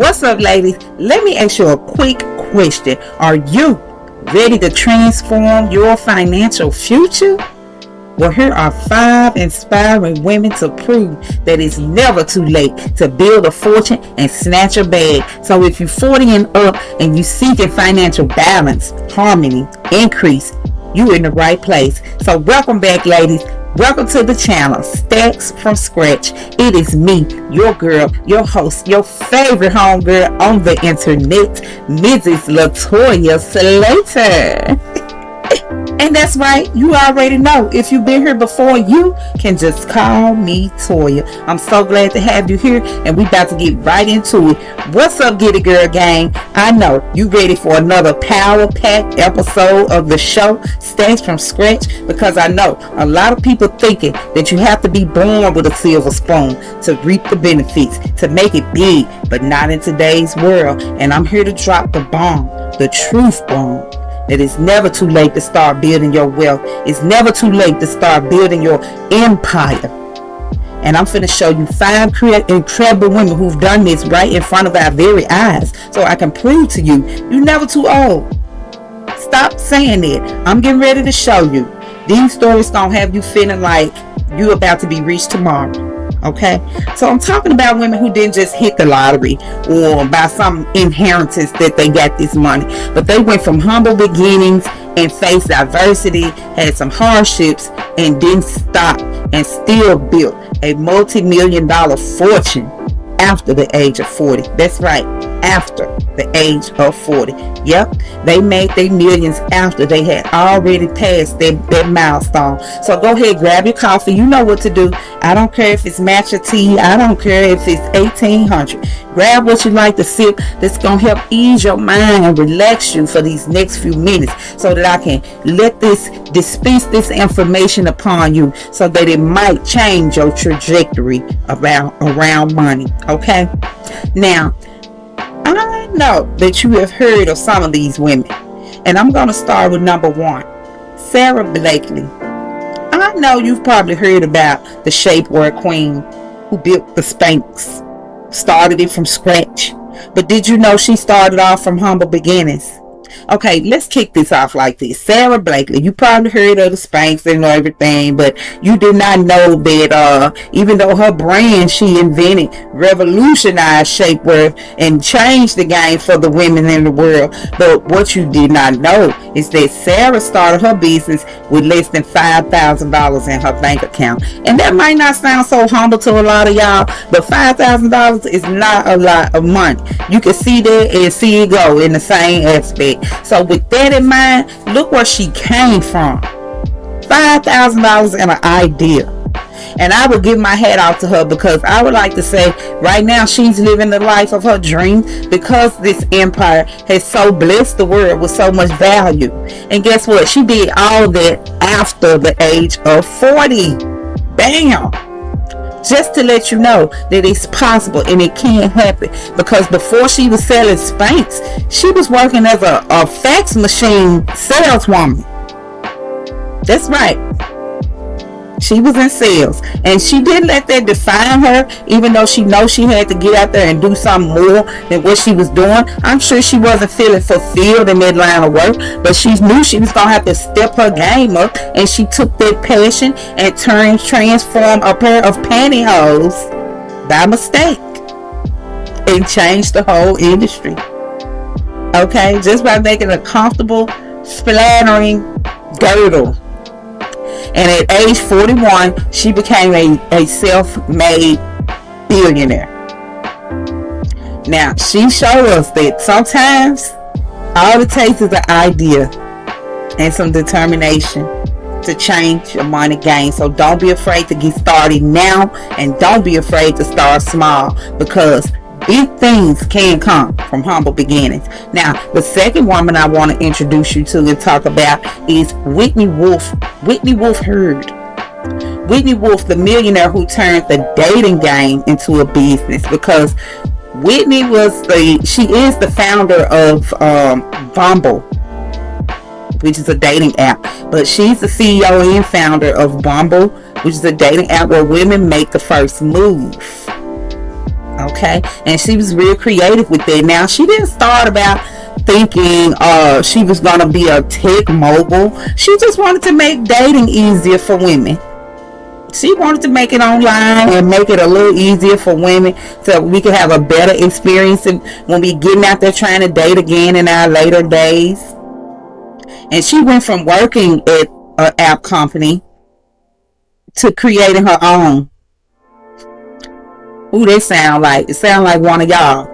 What's up, ladies? Let me ask you a quick question. Are you ready to transform your financial future? Well, here are 5 inspiring women to prove that it's never too late to build a fortune and snatch a bag. So if you're 40 and up and you seeking financial balance, harmony, increase, you're in the right place. So welcome back, ladies. Welcome to the channel, Stacks from Scratch. It is me, your girl, your host, your favorite homegirl on the internet, Mrs. Latoya Slater. And that's right, you already know. If you've been here before, you can just call me Toya. I'm so glad to have you here, and we about to get right into it. What's up, Get It Girl gang? I know you ready for another power-packed episode of the show, Stacks from Scratch, because I know a lot of people thinking that you have to be born with a silver spoon to reap the benefits, to make it big, but not in today's world. And I'm here to drop the bomb, the truth bomb. It is never too late to start building your wealth. It's never too late to start building your empire. And I'm finna show you 5 incredible women who've done this right in front of our very eyes, so I can prove to you, you're never too old. Stop saying it. I'm getting ready to show you. These stories gonna have you feeling like you're about to be rich tomorrow. Okay, so I'm talking about women who didn't just hit the lottery or by some inheritance that they got this money, but they went from humble beginnings and faced adversity, had some hardships, and didn't stop, and still built a multi-million-dollar fortune after the age of 40. That's right, after the age of 40. Yep, they made their millions after they had already passed that milestone. So go ahead, grab your coffee. You know what to do. I don't care if it's matcha tea. I don't care if it's 1800. Grab what you like to sip. That's going to help ease your mind and relax you for these next few minutes, so that I can dispense this information upon you, so that it might change your trajectory around money. Okay, now I know that you have heard of some of these women, and I'm going to start with number 1, Sarah Blakely. I know you've probably heard about the shapewear queen who built the Spanx, started it from scratch. But did you know she started off from humble beginnings? Okay, let's kick this off like this. Sarah Blakely, you probably heard of the Spanx and everything, but you did not know that even though her brand she invented revolutionized shapewear and changed the game for the women in the world. But what you did not know is that Sarah started her business with less than $5,000 in her bank account. And that might not sound so humble to a lot of y'all, but $5,000 is not a lot of money. You can see that and see it go in the same aspect. So with that in mind, look where she came from. $5,000 and an idea. And I would give my hat off to her, because I would like to say right now she's living the life of her dreams, because this empire has so blessed the world with so much value. And guess what? She did all that after the age of 40. Bam! Just to let you know that it's possible and it can happen. Because before she was selling Spanx, she was working as a fax machine saleswoman. That's right. She was in sales, and she didn't let that define her, even though she knows she had to get out there and do something more than what she was doing. I'm sure she wasn't feeling fulfilled in that line of work, but she knew she was going to have to step her game up, and she took that passion and transformed a pair of pantyhose by mistake and changed the whole industry. Okay, just by making a comfortable, flattering girdle. And at age 41, she became a self-made billionaire. Now, she showed us that sometimes all it takes is an idea and some determination to change your money game. So don't be afraid to get started now, and don't be afraid to start small, because big things can come from humble beginnings. Now, the second woman I want to introduce you to and talk about is Whitney Wolfe. Whitney Wolfe Heard. Whitney Wolfe, the millionaire who turned the dating game into a business, because Whitney she is the founder of Bumble, which is a dating app. But she's the CEO and founder of Bumble, which is a dating app where women make the first move. Okay, and she was real creative with it. Now she didn't start about thinking she was gonna be a tech mogul. She just wanted to make dating easier for women. She wanted to make it online and make it a little easier for women so we could have a better experience when we getting out there trying to date again in our later days. And she went from working at an app company to creating her own. Who they sound like? It sound like one of y'all.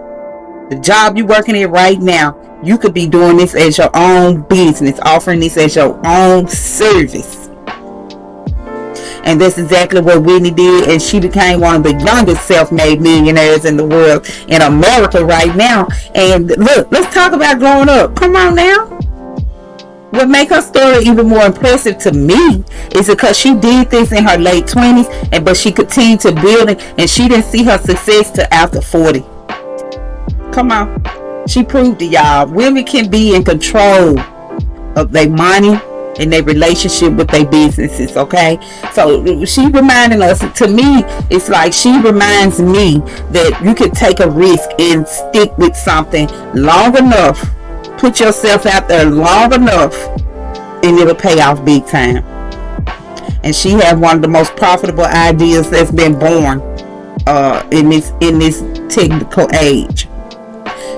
The job you working at right now, you could be doing this as your own business, offering this as your own service. And that's exactly what Whitney did, and she became one of the youngest self-made millionaires in the world in America right now. And look, let's talk about growing up. Come on now. What make her story even more impressive to me is because she did this in her late 20s, but she continued to build it, and she didn't see her success till after 40. Come on. She proved to y'all women can be in control of their money and their relationship with their businesses, okay? So she reminding us, to me, it's like she reminds me that you can take a risk and stick with something long enough, put yourself out there long enough, and it'll pay off big time. And she had one of the most profitable ideas that's been born in this technical age.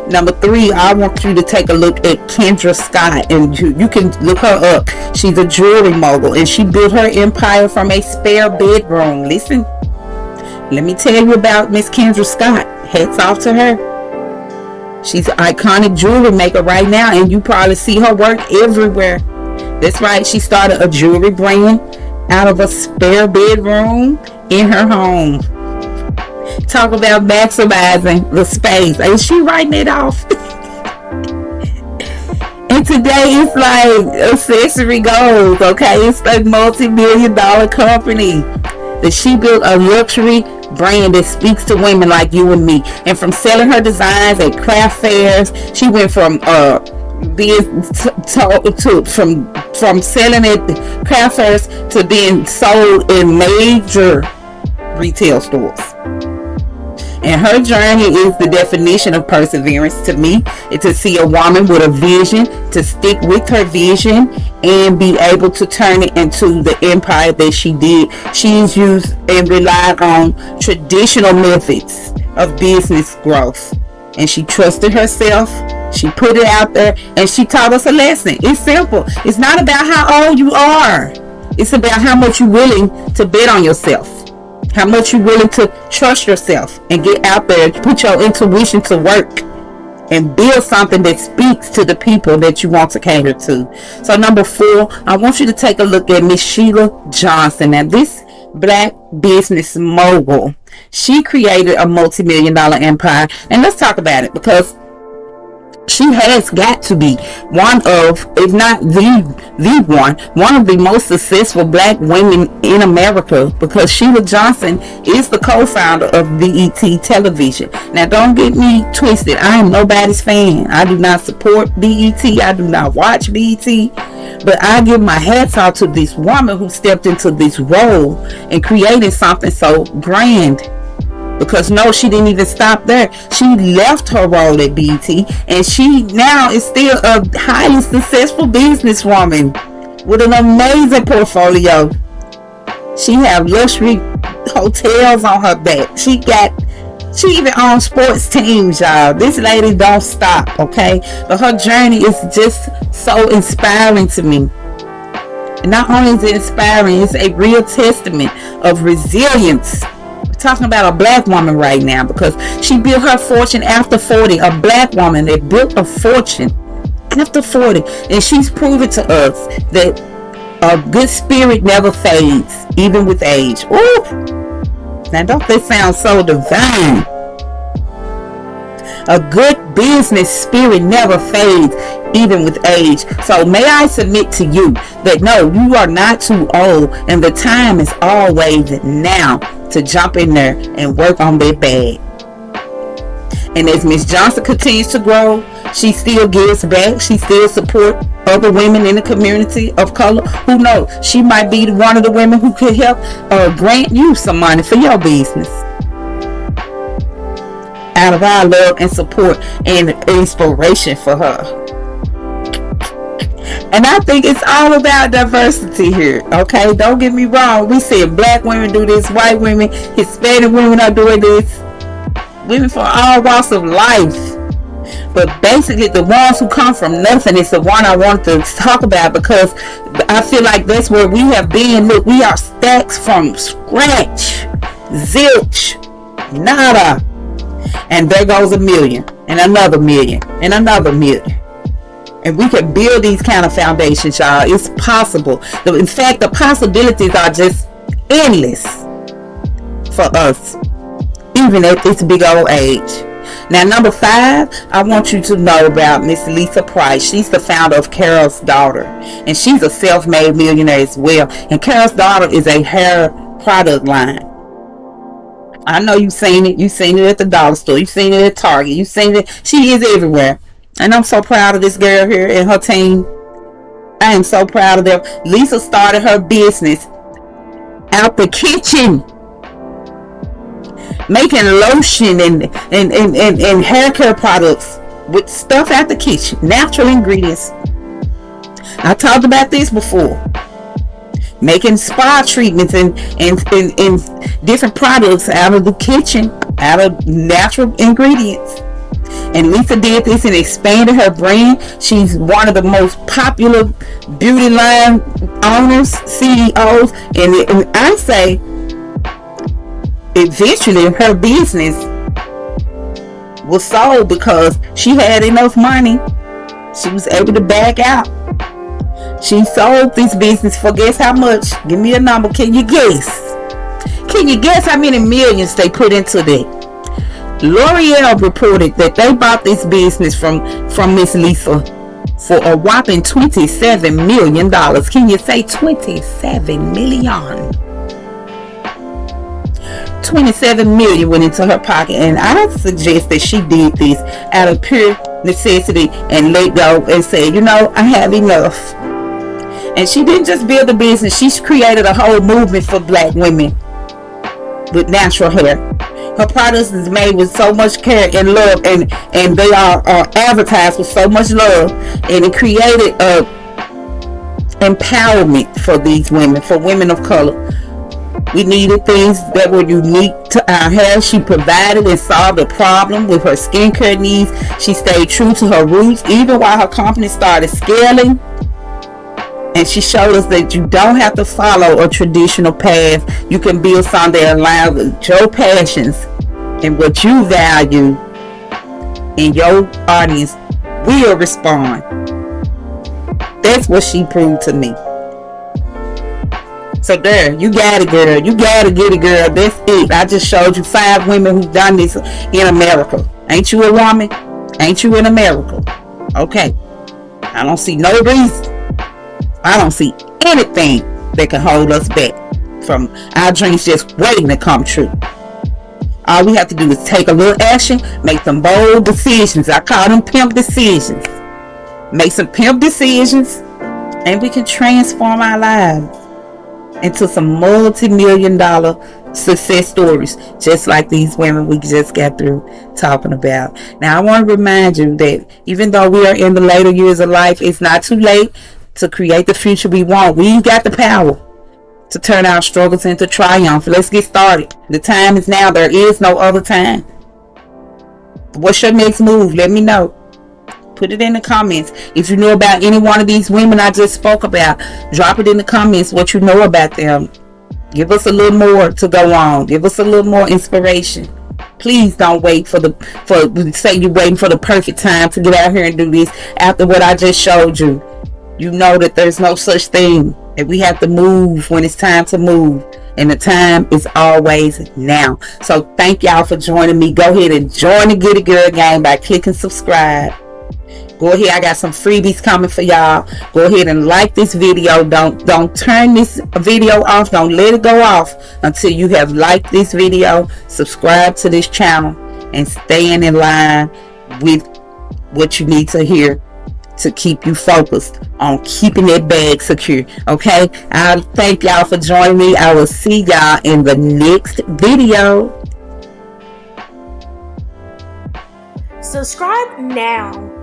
Number 3, I want you to take a look at Kendra Scott, and you can look her up. She's a jewelry mogul, and she built her empire from a spare bedroom. Listen, let me tell you about Miss Kendra Scott. Hats off to her. She's an iconic jewelry maker right now, and you probably see her work everywhere. That's right, she started a jewelry brand out of a spare bedroom in her home. Talk about maximizing the space. Ain't she writing it off? And today it's like accessory goals, okay? It's a multi-million-dollar company that she built a luxury brand that speaks to women like you and me. And from selling her designs at craft fairs, she went from being from selling at craft fairs to being sold in major retail stores. And her journey is the definition of perseverance to me. It's to see a woman with a vision, to stick with her vision, and be able to turn it into the empire that she did. She's used and relied on traditional methods of business growth. And she trusted herself. She put it out there, and she taught us a lesson. It's simple. It's not about how old you are. It's about how much you're willing to bet on yourself. How much you're willing to trust yourself and get out there and put your intuition to work and build something that speaks to the people that you want to cater to. So number 4, I want you to take a look at Miss Sheila Johnson. Now this black business mogul, she created a multi-million-dollar empire. And let's talk about it, because she has got to be one of, if not one of the most successful black women in America, because Sheila Johnson is the co-founder of BET Television. Now don't get me twisted, I am nobody's fan. I do not support BET, I do not watch BET, but I give my hats off to this woman who stepped into this role and created something so grand. Because no, she didn't even stop there. She left her role at BET, and she now is still a highly successful businesswoman with an amazing portfolio. She have luxury hotels on her back. She even owns sports teams, y'all. This lady don't stop, okay? But her journey is just so inspiring to me. And not only is it inspiring, it's a real testament of resilience. Talking about a black woman right now, because she built her fortune after 40. A black woman that built a fortune after 40, and she's proven to us that a good spirit never fades, even with age. Ooh, now don't they sound so divine? A good business spirit never fades, even with age. So may I submit to you that no, you are not too old, and the time is always now to jump in there and work on that bag. And as Miss Johnson continues to grow, she still gives back. She still supports other women in the community of color. Who knows? She might be one of the women who could help grant you some money for your business. out of our love and support and inspiration for her. And I think it's all about diversity here. Okay, don't get me wrong. We see black women do this, white women, Hispanic women are doing this, women from all walks of life. But basically, the ones who come from nothing is the one I want to talk about, because I feel like that's where we have been. Look, we are stacks from scratch, zilch, nada, and there goes a million, and another million, and another million. And we can build these kind of foundations, y'all. It's possible. In fact, the possibilities are just endless for us, even at this big old age. Now, number 5, I want you to know about Miss Lisa Price. She's the founder of Carol's Daughter, and she's a self-made millionaire as well. And Carol's Daughter is a hair product line. I know you've seen it. You've seen it at the dollar store. You've seen it at Target. You've seen it. She is everywhere. And I'm so proud of this girl here and her team. I am so proud of them. Lisa started her business out the kitchen, making lotion and hair care products with stuff out the kitchen, natural ingredients. I talked about this before. Making spa treatments and different products out of the kitchen, out of natural ingredients. And Lisa did this and expanded her brand. She's one of the most popular beauty line owners, CEOs, and I say eventually her business was sold because she had enough money. She was able to back out. She sold this business for, guess how much? Give me a number. Can you guess? Can you guess how many millions they put into that? L'Oreal reported that they bought this business from Miss Lisa for a whopping $27 million. Can you say 27 million? 27 million went into her pocket, and I suggest that she did this out of pure necessity and let go and say, you know, I have enough. And she didn't just build a business, she's created a whole movement for black women with natural hair. Her products is made with so much care and love, and they are advertised with so much love, and it created a empowerment for these women, for women of color. We needed things that were unique to our hair. She provided and solved a problem with her skincare needs. She stayed true to her roots even while her company started scaling. And she showed us that you don't have to follow a traditional path. You can build something that aligns with your passions and what you value, and your audience will respond. That's what she proved to me. So there, you got it, girl. You gotta get it, girl. That's it. I just showed you 5 women who've done this in America. Ain't you a woman? Ain't you in America? Okay. I don't see no reason. I don't see anything that can hold us back from our dreams just waiting to come true. All we have to do is take a little action, make some bold decisions. I call them pimp decisions. Make some pimp decisions, and we can transform our lives into some multi-million-dollar success stories, just like these women we just got through talking about. Now, I want to remind you that even though we are in the later years of life, it's not too late to create the future we want. We've got the power to turn our struggles into triumph. Let's get started. The time is now. There is no other time. What's your next move? Let me know. Put it in the comments. If you know about any one of these women I just spoke about, drop it in the comments what you know about them. Give us a little more to go on. Give us a little more inspiration. Please don't wait say you're waiting for the perfect time to get out here and do this after what I just showed you. You know that there's no such thing, that we have to move when it's time to move, and the time is always now. So thank y'all for joining me. Go ahead and join the Get It Girl gang by clicking subscribe. Go ahead, I got some freebies coming for y'all. Go ahead and like this video. Don't turn this video off. Don't let it go off until you have liked this video, subscribe to this channel, and staying in line with what you need to hear to keep you focused on keeping that bag secure. Okay, I thank y'all for joining me. I will see y'all in the next video. Subscribe now